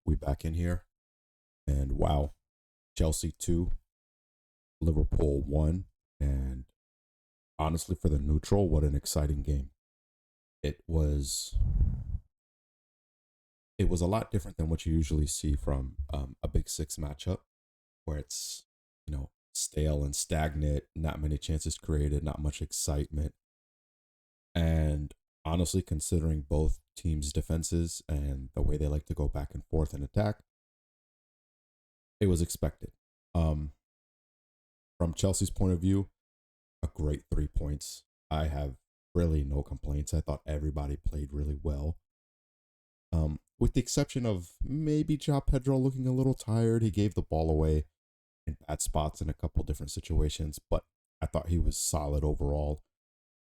we back in here, and wow, Chelsea 2, Liverpool 1, and honestly, for the neutral, what an exciting game. It was it was a lot different than what you usually see from a Big Six matchup, where it's stale and stagnant, not many chances created, not much excitement, and honestly, considering both teams' defenses and the way they like to go back and forth and attack, it was expected. Um, from Chelsea's point of view, a great 3 points. I have really no complaints. I thought everybody played really well. With the exception of maybe Ja Pedro looking a little tired. He gave the ball away in bad spots in a couple different situations, but I thought he was solid overall.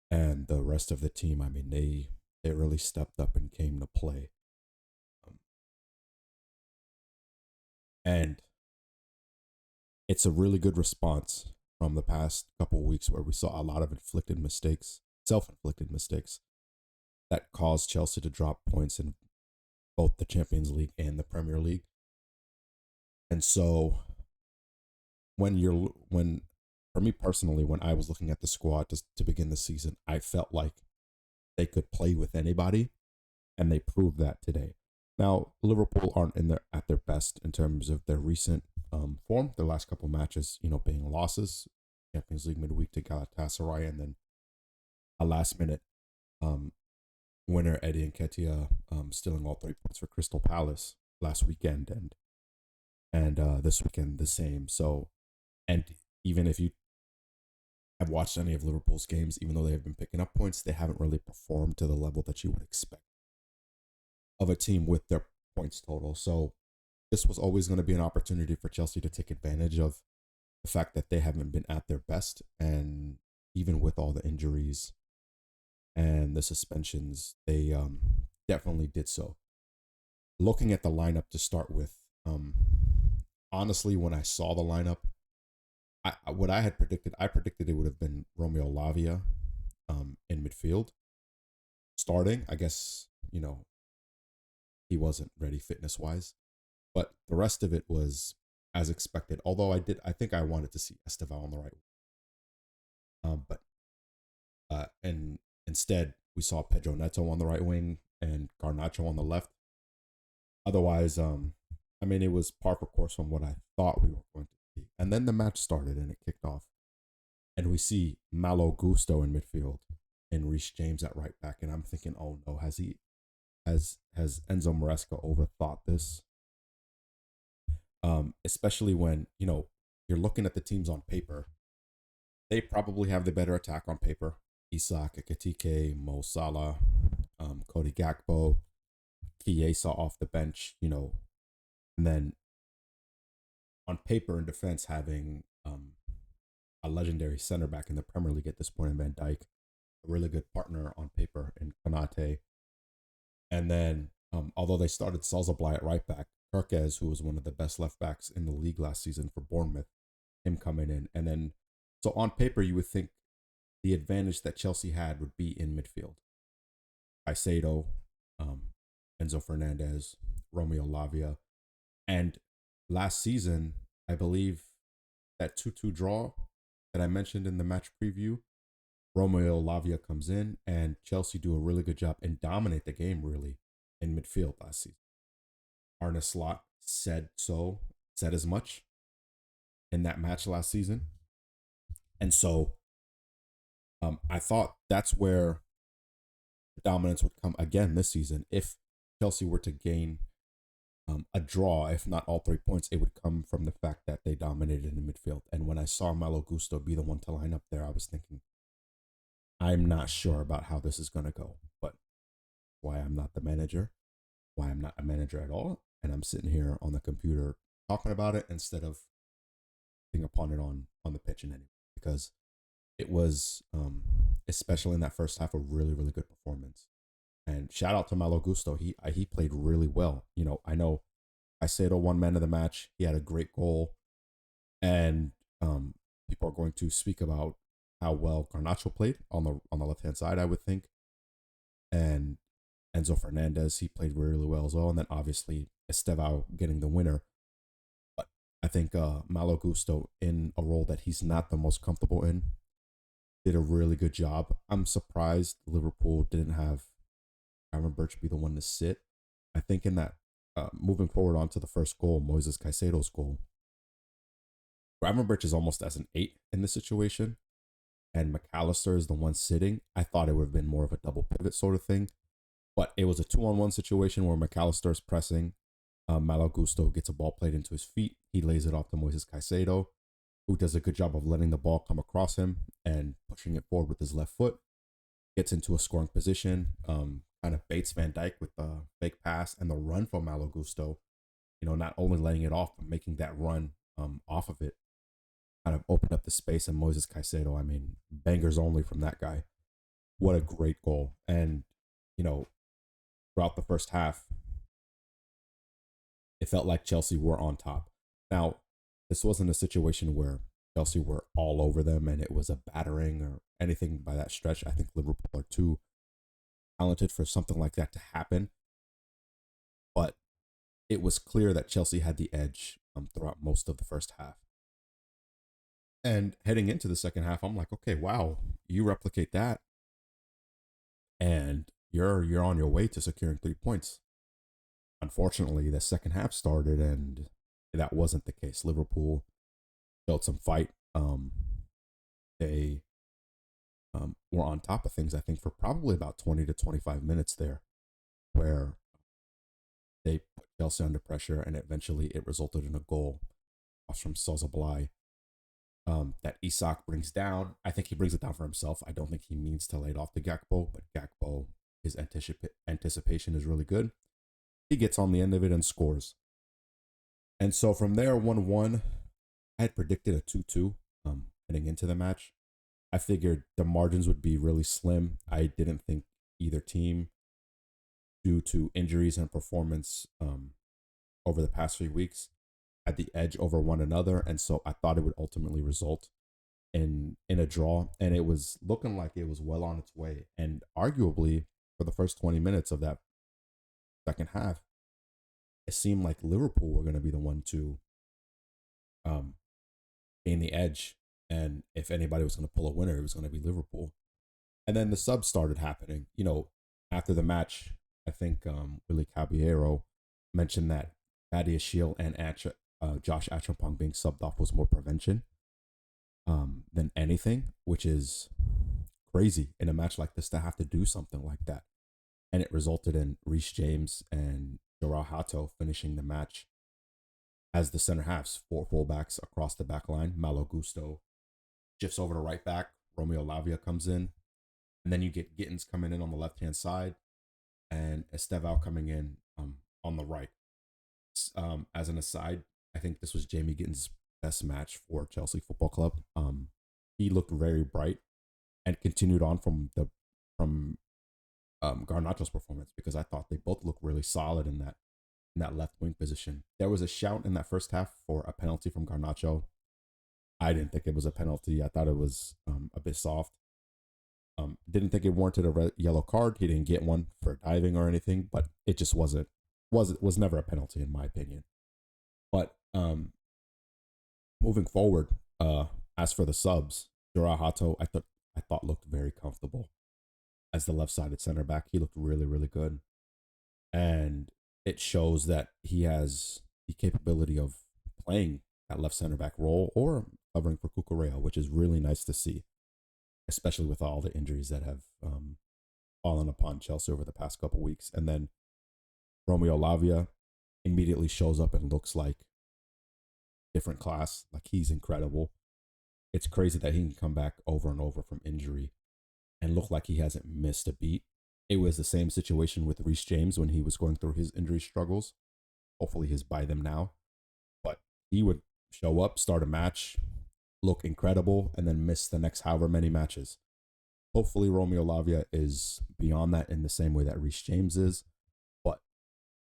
And the rest of the team, I mean, they really stepped up and came to play. Um, and it's a really good response from the past couple weeks where we saw a lot of self-inflicted mistakes that caused Chelsea to drop points in both the Champions League and the Premier League. And so when for me personally, when I was looking at the squad to begin the season, I felt like they could play with anybody, and they proved that today. Now, Liverpool aren't at their best in terms of their recent form. Their last couple matches, being losses, Champions League midweek to Galatasaray, and then a last minute um, winner, Eddie Nketiah, stealing all 3 points for Crystal Palace last weekend, and this weekend the same. So, and even if you have watched any of Liverpool's games, even though they have been picking up points, they haven't really performed to the level that you would expect of a team with their points total. So this was always going to be an opportunity for Chelsea to take advantage of the fact that they haven't been at their best. And even with all the injuries and the suspensions, they definitely did so. Looking at the lineup to start with, honestly, when I saw the lineup, what I had predicted, I predicted it would have been Romeo Lavia in midfield starting. I guess, he wasn't ready fitness wise, but the rest of it was as expected. Although I think I wanted to see Estevao on the right, but and instead we saw Pedro Neto on the right wing and Garnacho on the left. Otherwise, I mean, it was par for course from what I thought we were going to see. And then the match started and it kicked off, and we see Malo Gusto in midfield and Reece James at right back, and I'm thinking, oh no, has Enzo Maresca overthought this? Especially when you're looking at the teams on paper, they probably have the better attack on paper. Isak Ekitike, Mo Salah, Cody Gakpo, Chiesa off the bench, and then on paper and defense having a legendary center back in the Premier League at this point in Van Dijk, a really good partner on paper in Konate, and then although they started Salzablai at right back, Kirkez, who was one of the best left backs in the league last season for Bournemouth, him coming in, and then so on paper you would think the advantage that Chelsea had would be in midfield. Caicedo, um, Enzo Fernandez, Romeo Lavia, and last season, I believe that 2-2 draw that I mentioned in the match preview, Romeo Lavia comes in and Chelsea do a really good job and dominate the game really in midfield last season. Arne Slot said as much in that match last season. And so I thought that's where the dominance would come again this season. If Chelsea were to gain a draw, if not all 3 points, it would come from the fact that they dominated in the midfield. And when I saw Malo Gusto be the one to line up there, I was thinking, I'm not sure about how this is going to go, but why I'm not the manager, why I'm not a manager at all. And I'm sitting here on the computer talking about it instead of being upon it on the pitch in any, because it was, especially in that first half, a really, really good performance. And shout out to Malo Gusto. He played really well. I know Caicedo won man of the match. He had a great goal. And people are going to speak about how well Garnacho played on the left hand side, I would think. And Enzo Fernandez, he played really well as well. And then obviously Estevao getting the winner. But I think Malo Gusto, in a role that he's not the most comfortable in, did a really good job. I'm surprised Liverpool didn't have Aaron Birch be the one to sit. I think in that, moving forward onto the first goal, Moises Caicedo's goal, Aaron Birch is almost as an 8 in this situation, and McAllister is the one sitting. I thought it would have been more of a double pivot sort of thing, but it was a 2-on-1 situation where McAllister is pressing. Malo Gusto gets a ball played into his feet. He lays it off to Moises Caicedo, who does a good job of letting the ball come across him and pushing it forward with his left foot. Gets into a scoring position, kind of baits Van Dijk with the fake pass and the run from Malo Gusto. Not only letting it off, but making that run off of it kind of opened up the space. And Moises Caicedo, I mean, bangers only from that guy. What a great goal. And, throughout the first half, it felt like Chelsea were on top. Now, this wasn't a situation where Chelsea were all over them and it was a battering or anything by that stretch. I think Liverpool are too talented for something like that to happen. But it was clear that Chelsea had the edge throughout most of the first half. And heading into the second half, I'm like, okay, wow, you replicate that, and you're on your way to securing 3 points. Unfortunately, the second half started, and that wasn't the case. Liverpool showed some fight. They were on top of things, I think, for probably about 20 to 25 minutes there, where they put Chelsea under pressure, and eventually it resulted in a goal from Sosa that Isak brings down. I think he brings it down for himself. I don't think he means to lay it off to Gakpo, but Gakpo, his anticipation is really good. He gets on the end of it and scores. And so from there, 1-1, I had predicted a 2-2 heading into the match. I figured the margins would be really slim. I didn't think either team, due to injuries and performance over the past few weeks, had the edge over one another. And so I thought it would ultimately result in a draw. And it was looking like it was well on its way. And arguably, for the first 20 minutes of that second half, it seemed like Liverpool were going to be the one to gain the edge. And if anybody was going to pull a winner, it was going to be Liverpool. And then the subs started happening. After the match, I think Willie Caballero mentioned that Thaddeus Shield and Josh Achampong being subbed off was more prevention than anything, which is crazy in a match like this to have to do something like that. And it resulted in Reece James and Joao Hato finishing the match as the center halves, 4 fullbacks across the back line. Malo Gusto shifts over to right back. Romeo Lavia comes in. And then you get Gittins coming in on the left-hand side and Estevao coming in on the right. As an aside, I think this was Jamie Gittins' best match for Chelsea Football Club. He looked very bright and continued on from Garnacho's performance, because I thought they both looked really solid in that left wing position. There was a shout in that first half for a penalty from Garnacho. I didn't think it was a penalty. I thought it was a bit soft. Didn't think it warranted a yellow card. He didn't get one for diving or anything, but it just was never a penalty in my opinion. But moving forward, as for the subs, Joao Hato, I thought looked very comfortable as the left-sided center back. He looked really, really good, and it shows that he has the capability of playing that left center back role or covering for Cucurella, which is really nice to see, especially with all the injuries that have fallen upon Chelsea over the past couple weeks. And then Romeo Lavia immediately shows up and looks like different class. Like, he's incredible. It's crazy that he can come back over and over from injury and look like he hasn't missed a beat. It was the same situation with Reece James when he was going through his injury struggles. Hopefully he's by them now. But he would show up, start a match, look incredible, and then miss the next however many matches. Hopefully Romeo Lavia is beyond that in the same way that Reece James is. But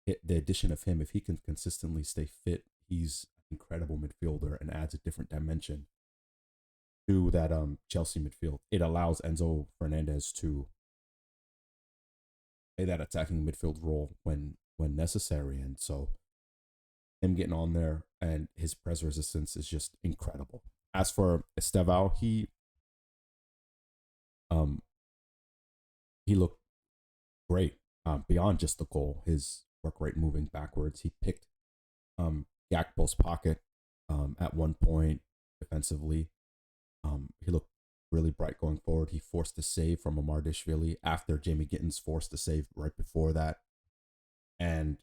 the addition of him, if he can consistently stay fit, he's an incredible midfielder and adds a different dimension to that Chelsea midfield. It allows Enzo Fernandez to play that attacking midfield role when necessary. And so him getting on there and his press resistance is just incredible. As for Estevao, um he looked great. Beyond just the goal, his work rate moving backwards. He picked Gakpo's pocket at one point defensively. He looked really bright going forward. He forced a save from Amardishvili after Jamie Gittins forced a save right before that. And,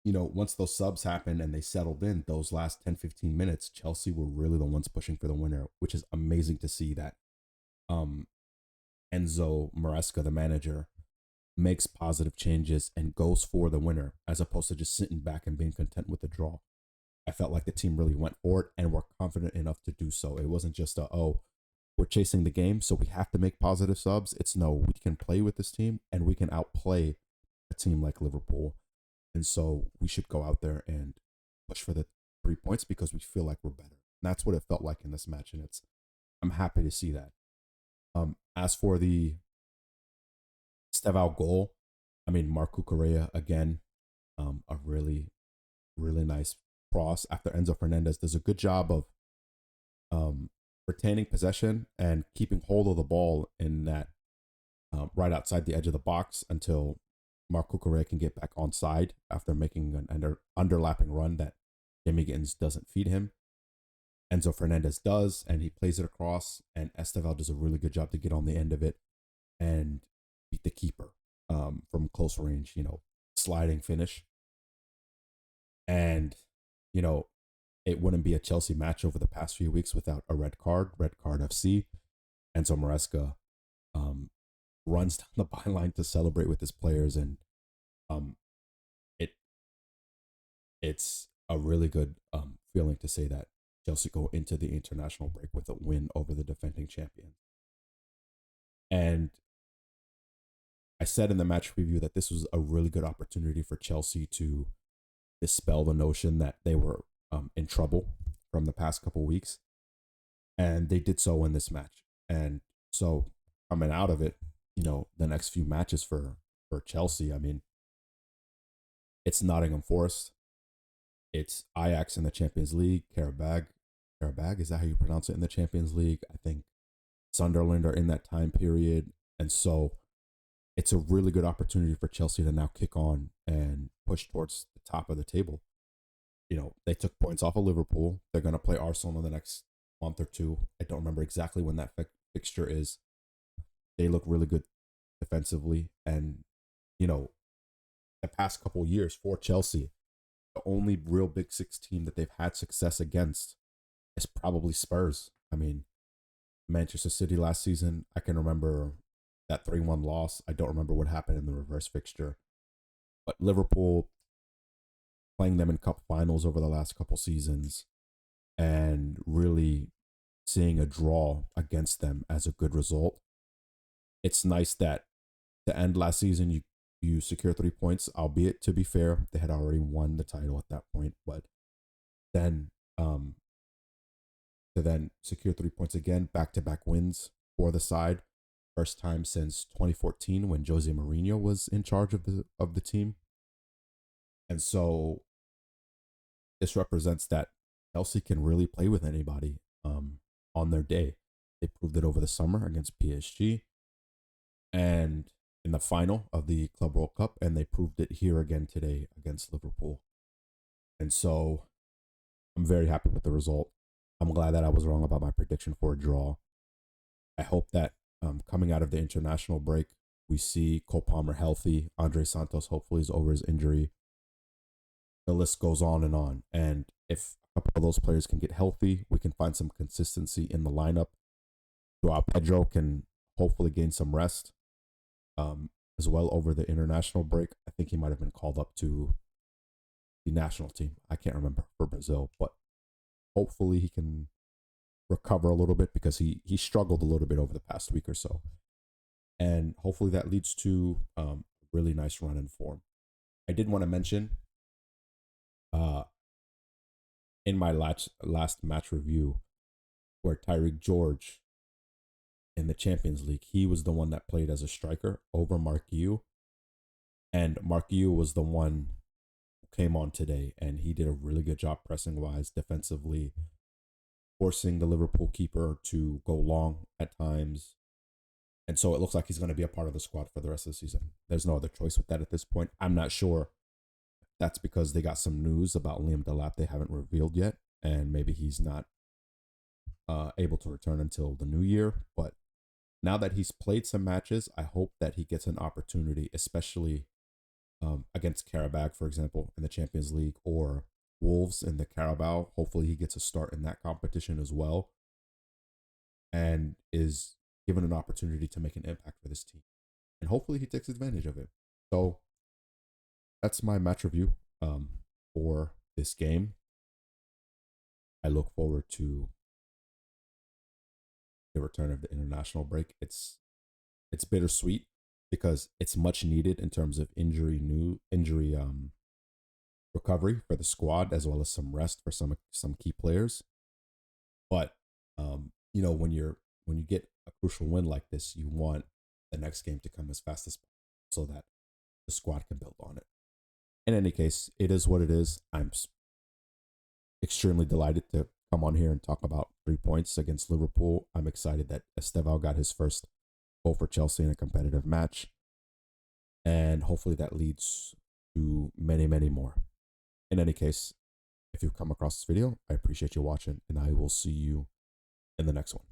once those subs happened and they settled in, those last 10, 15 minutes, Chelsea were really the ones pushing for the winner, which is amazing to see that um, Enzo Maresca, the manager, makes positive changes and goes for the winner as opposed to just sitting back and being content with the draw. I felt like the team really went for it and were confident enough to do so. It wasn't just we're chasing the game, so we have to make positive subs. It's no, we can play with this team and we can outplay a team like Liverpool. And so we should go out there and push for the 3 points because we feel like we're better. And that's what it felt like in this match. And I'm happy to see that. As for the Estevao goal, I mean, Marco Correa again, a really, really nice cross after Enzo Fernandez does a good job of retaining possession and keeping hold of the ball in that right outside the edge of the box until Marco Correa can get back onside after making an underlapping run that Jamie Gittins doesn't feed him. Enzo Fernandez does, and he plays it across, and Estevao does a really good job to get on the end of it and beat the keeper from close range, sliding finish. And, it wouldn't be a Chelsea match over the past few weeks without a red card FC. Enzo Maresca runs down the byline to celebrate with his players, and it's a really good feeling to say that Chelsea go into the international break with a win over the defending champions. And I said in the match preview that this was a really good opportunity for Chelsea to dispel the notion that they were in trouble from the past couple weeks. And they did so in this match. And so coming out of it, the next few matches for Chelsea, I mean, it's Nottingham Forest, it's Ajax in the Champions League, Karabag, is that how you pronounce it in the Champions League? I think Sunderland are in that time period. And so it's a really good opportunity for Chelsea to now kick on and push towards the top of the table. They took points off of Liverpool. They're going to play Arsenal in the next month or two. I don't remember exactly when that fixture is. They look really good defensively. And, the past couple years for Chelsea, the only real Big Six team that they've had success against is probably Spurs. I mean, Manchester City last season, I can remember that 3-1 loss. I don't remember what happened in the reverse fixture. But Liverpool, playing them in cup finals over the last couple seasons and really seeing a draw against them as a good result. It's nice that to end last season, you secure 3 points, albeit to be fair, they had already won the title at that point. But then to then secure 3 points again, back-to-back wins for the side. First time since 2014 when Jose Mourinho was in charge of the team. And so this represents that Chelsea can really play with anybody on their day. They proved it over the summer against PSG and in the final of the Club World Cup, and they proved it here again today against Liverpool. And so I'm very happy with the result. I'm glad that I was wrong about my prediction for a draw. I hope that coming out of the international break, we see Cole Palmer healthy. Andre Santos hopefully is over his injury. The list goes on. And if a couple of those players can get healthy, we can find some consistency in the lineup. Joao Pedro can hopefully gain some rest as well over the international break. I think he might have been called up to the national team. I can't remember, for Brazil, but hopefully he can recover a little bit because he struggled a little bit over the past week or so. And hopefully that leads to a really nice run in form. I did want to mention in my last match review where Tyreek George in the Champions League, he was the one that played as a striker over Mark Yu. And Marquinhos was the one who came on today, and he did a really good job pressing wise, defensively, forcing the Liverpool keeper to go long at times. And so it looks like he's going to be a part of the squad for the rest of the season. There's no other choice with that at this point. I'm not sure that's because they got some news about Liam Delap they haven't revealed yet, and maybe he's not able to return until the new year. But now that he's played some matches, I hope that he gets an opportunity, especially against Karabakh, for example, in the Champions League, or Wolves in the Carabao. Hopefully, he gets a start in that competition as well, and is given an opportunity to make an impact for this team. And hopefully, he takes advantage of it. So that's my match review for this game. I look forward to the return of the international break. It's bittersweet because it's much needed in terms of injury recovery for the squad, as well as some rest for some key players. But when you get a crucial win like this, you want the next game to come as fast as possible so that the squad can build on it. In any case, it is what it is. I'm extremely delighted to come on here and talk about 3 points against Liverpool. I'm excited that Estevao got his first goal for Chelsea in a competitive match. And hopefully that leads to many, many more. In any case, if you've come across this video, I appreciate you watching, and I will see you in the next one.